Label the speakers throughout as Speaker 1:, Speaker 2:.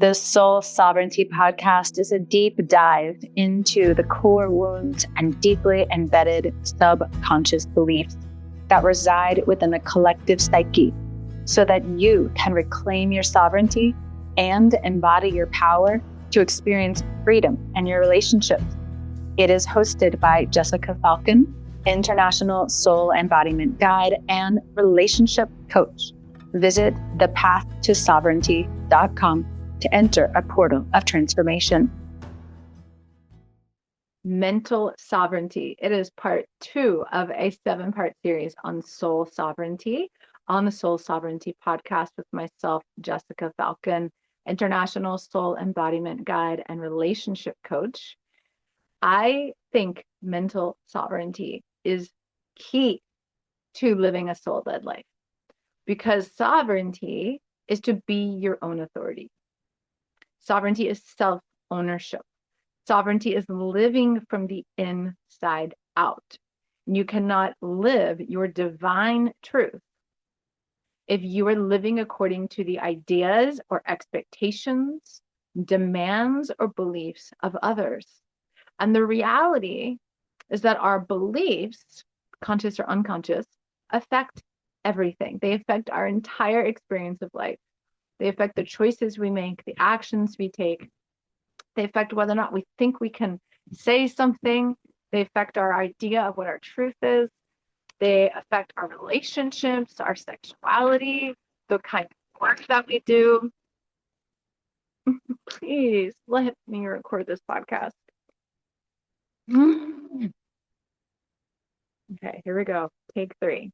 Speaker 1: The Soul Sovereignty podcast is a deep dive into the core wounds and deeply embedded subconscious beliefs that reside within the collective psyche so that you can reclaim your sovereignty and embody your power to experience freedom in your relationships. It is hosted by Jessica Falcon, International Soul Embodiment Guide and Relationship Coach. Visit thepathtosovereignty.com to enter a portal of transformation.
Speaker 2: Mental sovereignty. It is part 2 of a 7-part series on soul sovereignty on the Soul Sovereignty podcast with myself, Jessica Falcon, International Soul Embodiment Guide and Relationship Coach. I think mental sovereignty is key to living a soul-led life because sovereignty is to be your own authority. Sovereignty is self-ownership. Sovereignty is living from the inside out. You cannot live your divine truth if you are living according to the ideas or expectations, demands, or beliefs of others. And the reality is that our beliefs, conscious or unconscious, affect everything. They affect our entire experience of life. They affect the choices we make, the actions we take. They affect whether or not we think we can say something. They affect our idea of what our truth is. They affect our relationships, our sexuality, the kind of work that we do. Please let me record this podcast. Okay, here we go. Take 3.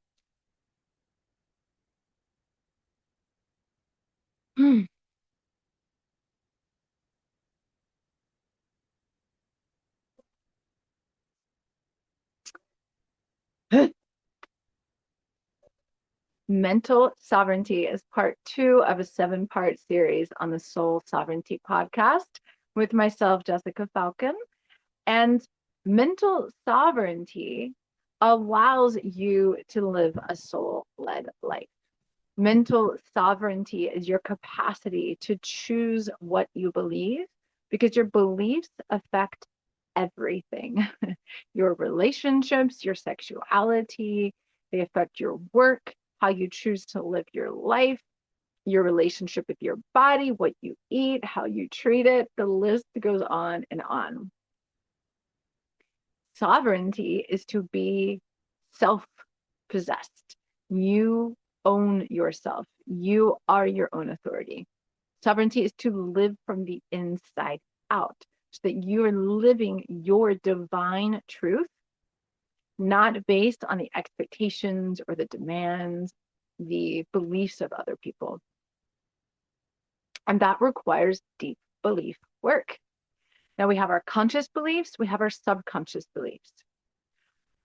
Speaker 2: Mental sovereignty is part 2 of a 7-part series on the Soul Sovereignty podcast with myself, Jessica Falcon. And mental sovereignty allows you to live a soul-led life. Mental sovereignty is your capacity to choose what you believe because your beliefs affect everything. Your relationships, your sexuality, they affect your work, how you choose to live your life, your relationship with your body, what you eat, how you treat it. The list goes on and on. Sovereignty is to be self-possessed. You own yourself. You are your own authority. Sovereignty is to live from the inside out so that you are living your divine truth, not based on the expectations or the demands, the beliefs of other people. And that requires deep belief work. Now we have our conscious beliefs, we have our subconscious beliefs.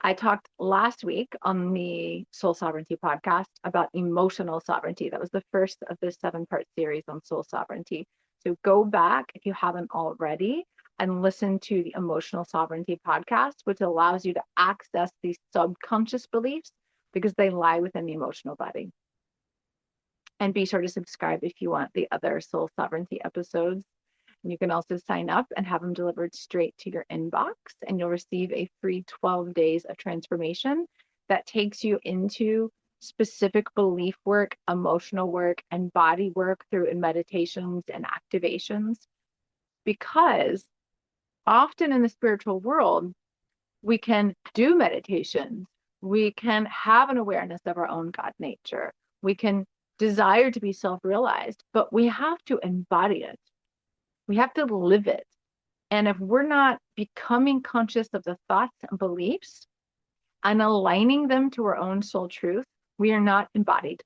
Speaker 2: I talked last week on the Soul Sovereignty podcast about emotional sovereignty. That was the first of this 7-part series on soul sovereignty. So go back if you haven't already and listen to the Emotional Sovereignty podcast, which allows you to access these subconscious beliefs because they lie within the emotional body. And be sure to subscribe if you want the other soul sovereignty episodes. And you can also sign up and have them delivered straight to your inbox, and you'll receive a free 12 days of transformation that takes you into specific belief work, emotional work, and body work through meditations and activations. Because often in the spiritual world, we can do meditations. We can have an awareness of our own God nature. We can desire to be self-realized, but we have to embody it. We have to live it. And if we're not becoming conscious of the thoughts and beliefs and aligning them to our own soul truth, we are not embodied.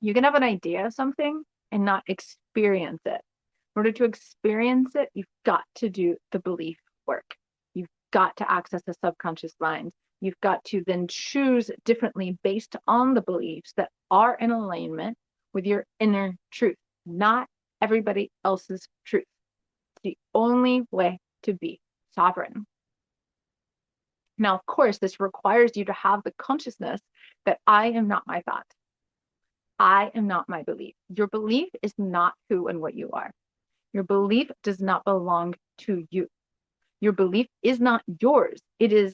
Speaker 2: You can have an idea of something and not experience it. In order to experience it, you've got to do the belief work. You've got to access the subconscious mind. You've got to then choose differently based on the beliefs that are in alignment with your inner truth, not everybody else's truth. It's the only way to be sovereign. Now, of course, this requires you to have the consciousness that I am not my thought. I am not my belief. Your belief is not who and what you are. Your belief does not belong to you. Your belief is not yours. It is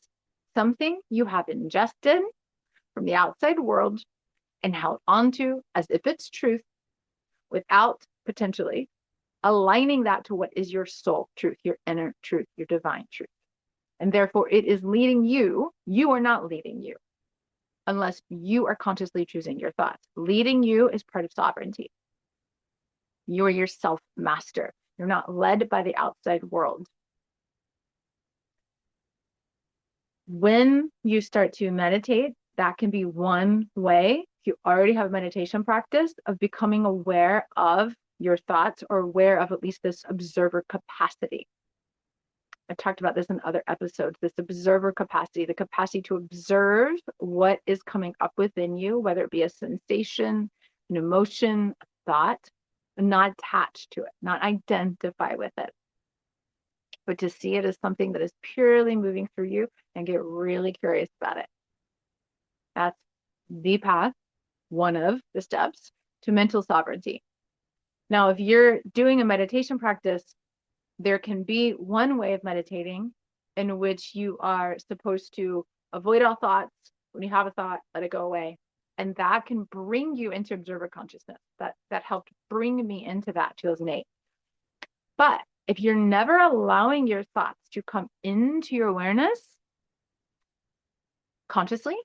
Speaker 2: something you have ingested from the outside world and held onto as if it's truth without potentially aligning that to what is your soul truth, your inner truth, your divine truth. And therefore, it is leading you. You are not leading you unless you are consciously choosing your thoughts. Leading you is part of sovereignty. You are your self-master. You're not led by the outside world. When you start to meditate, that can be one way, if you already have a meditation practice, of becoming aware of your thoughts or aware of at least this observer capacity. I talked about this in other episodes, this observer capacity, the capacity to observe what is coming up within you, whether it be a sensation, an emotion, a thought, and not attach to it, not identify with it, but to see it as something that is purely moving through you and get really curious about it. That's the path, one of the steps to mental sovereignty. Now, if you're doing a meditation practice, there can be one way of meditating in which you are supposed to avoid all thoughts. When you have a thought, let it go away. And that can bring you into observer consciousness. That helped bring me into that 2008. But if you're never allowing your thoughts to come into your awareness consciously,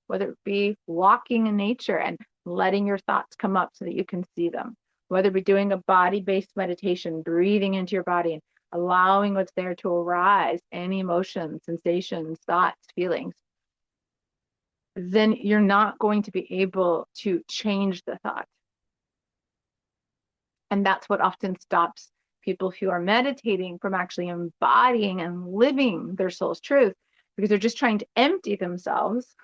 Speaker 2: whether it be walking in nature and letting your thoughts come up so that you can see them, whether it be doing a body-based meditation, breathing into your body and allowing what's there to arise, any emotions, sensations, thoughts, feelings, then you're not going to be able to change the thought. And that's what often stops people who are meditating from actually embodying and living their soul's truth, because they're just trying to empty themselves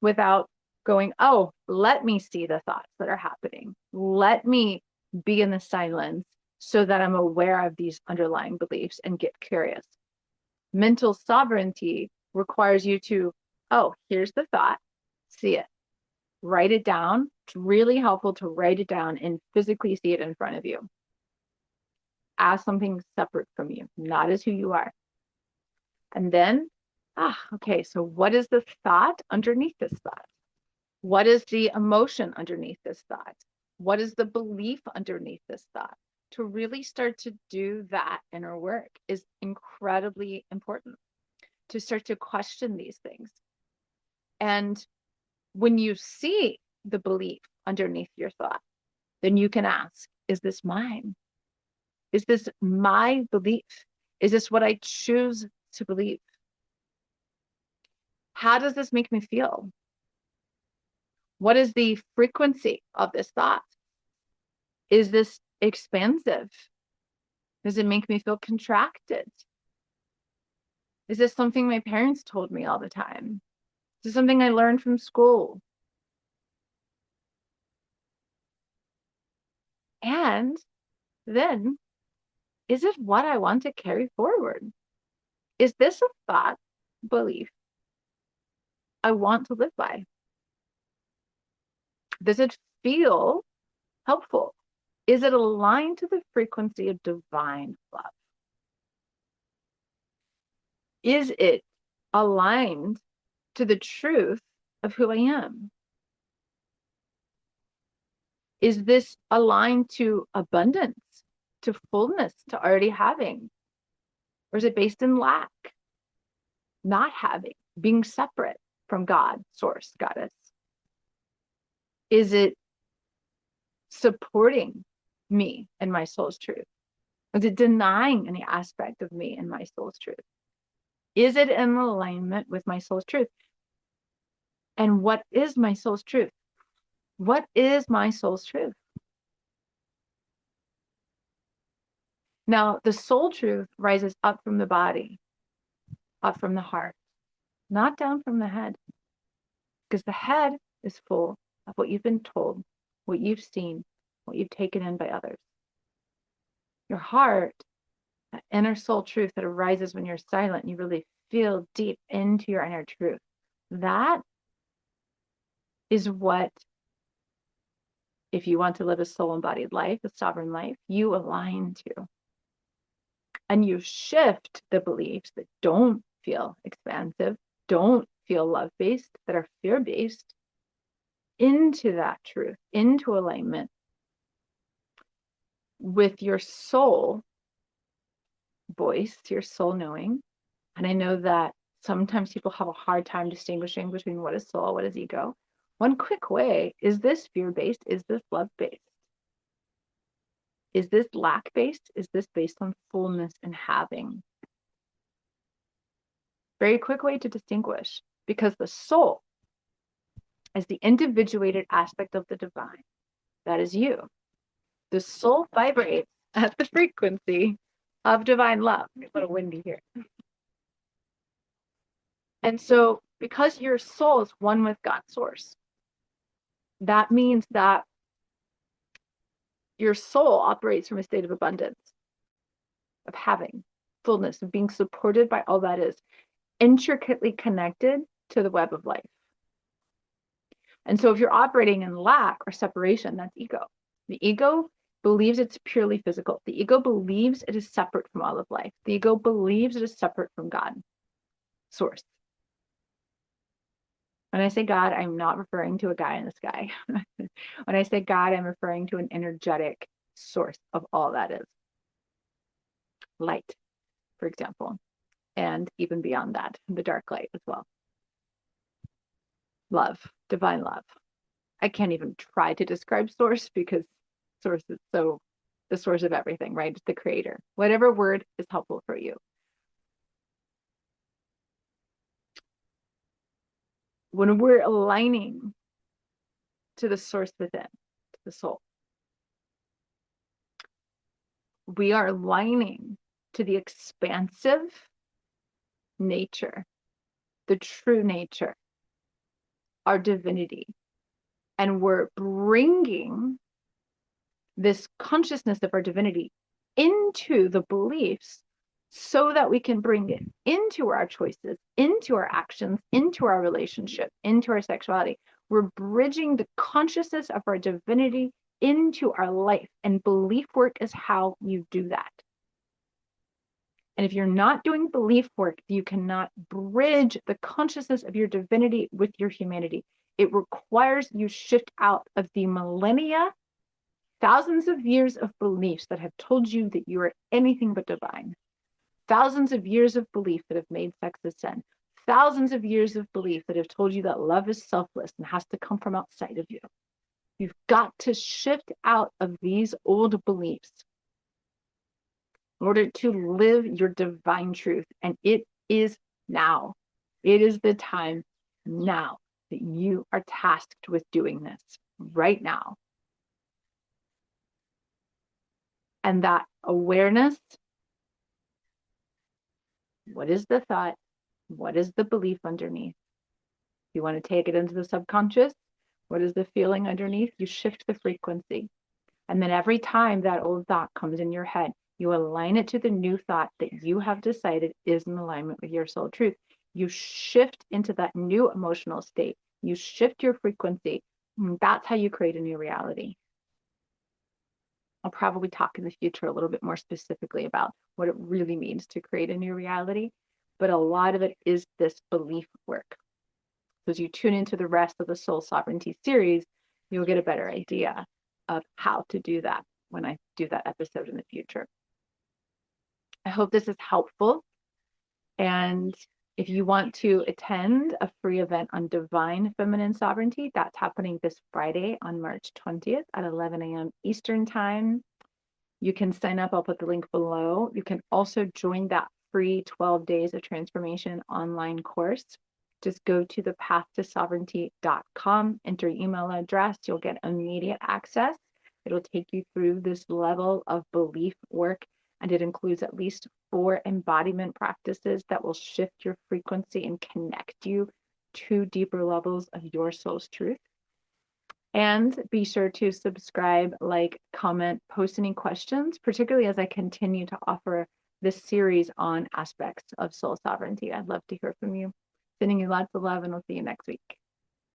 Speaker 2: without going, oh, let me see the thoughts that are happening. Let me be in the silence so that I'm aware of these underlying beliefs and get curious. Mental sovereignty requires you to, oh, here's the thought, see it, write it down. It's really helpful to write it down and physically see it in front of you as something separate from you, not as who you are. And then, okay, so what is the thought underneath this thought? What is the emotion underneath this thought? What is the belief underneath this thought? To really start to do that inner work is incredibly important, to start to question these things. And when you see the belief underneath your thought, then you can ask, is this mine? Is this my belief? Is this what I choose to believe? How does this make me feel? What is the frequency of this thought? Is this expansive? Does it make me feel contracted? Is this something my parents told me all the time? Is this something I learned from school? And then, is it what I want to carry forward? Is this a thought, belief I want to live by? Does it feel helpful? Is it aligned to the frequency of divine love? Is it aligned to the truth of who I am? Is this aligned to abundance, to fullness, to already having? Or is it based in lack, not having, being separate from God, source, goddess? Is it supporting me and my soul's truth? Is it denying any aspect of me and my soul's truth? Is it in alignment with my soul's truth? And what is my soul's truth? What is my soul's truth? Now, the soul truth rises up from the body, up from the heart, not down from the head, because the head is full of what you've been told, what you've seen, what you've taken in by others. Your heart, that inner soul truth that arises when you're silent and you really feel deep into your inner truth, that is what if you want to live a soul embodied life, a sovereign life, you align to. And you shift the beliefs that don't feel expansive, don't feel love based, that are fear based, into that truth, into alignment with your soul voice, your soul knowing. And I know that sometimes people have a hard time distinguishing between what is soul, what is ego. One quick way: is this fear based? Is this love based? Is this lack based? Is this based on fullness and having? Very quick way to distinguish, because the soul is the individuated aspect of the divine. That is you. The soul vibrates at the frequency of divine love. It's a little windy here. And so, because your soul is one with God's source, that means that your soul operates from a state of abundance, of having, fullness, of being supported by all that is intricately connected to the web of life. And so if you're operating in lack or separation, that's ego. The ego believes it's purely physical. The ego believes it is separate from all of life. The ego believes it is separate from God, source. When I say God, I'm not referring to a guy in the sky. When I say God, I'm referring to an energetic source of all that is. Light, for example, and even beyond that, the dark light as well. Love, divine love. I can't even try to describe source, because source is so the source of everything, right? It's the creator. Whatever word is helpful for you. When we're aligning to the source within, to the soul, we are aligning to the expansive nature, the true nature, our divinity. And we're bringing this consciousness of our divinity into the beliefs so that we can bring it into our choices, into our actions, into our relationship, into our sexuality. We're bridging the consciousness of our divinity into our life, and belief work is how you do that. And if you're not doing belief work, you cannot bridge the consciousness of your divinity with your humanity. It requires you shift out of the millennia, thousands of years of beliefs that have told you that you are anything but divine. Thousands of years of belief that have made sex a sin. Thousands of years of belief that have told you that love is selfless and has to come from outside of you. You've got to shift out of these old beliefs in order to live your divine truth. And it is now. It is the time now that you are tasked with doing this right now. And that awareness, what is the thought? What is the belief underneath? You want to take it into the subconscious? What is the feeling underneath? You shift the frequency. And then every time that old thought comes in your head, you align it to the new thought that you have decided is in alignment with your soul truth. You shift into that new emotional state. You shift your frequency. And that's how you create a new reality. I'll probably talk in the future a little bit more specifically about what it really means to create a new reality. But a lot of it is this belief work. So as you tune into the rest of the Soul Sovereignty series, you'll get a better idea of how to do that when I do that episode in the future. I hope this is helpful. And if you want to attend a free event on divine feminine sovereignty, that's happening this Friday on March 20th at 11 a.m. Eastern time. You can sign up. I'll put the link below. You can also join that free 12 days of transformation online course. Just go to thepathtosovereignty.com, enter your email address. You'll get immediate access. It'll take you through this level of belief work, and it includes at least 4 embodiment practices that will shift your frequency and connect you to deeper levels of your soul's truth. And be sure to subscribe, like, comment, post any questions, particularly as I continue to offer this series on aspects of soul sovereignty. I'd love to hear from you. Sending you lots of love, and we'll see you next week.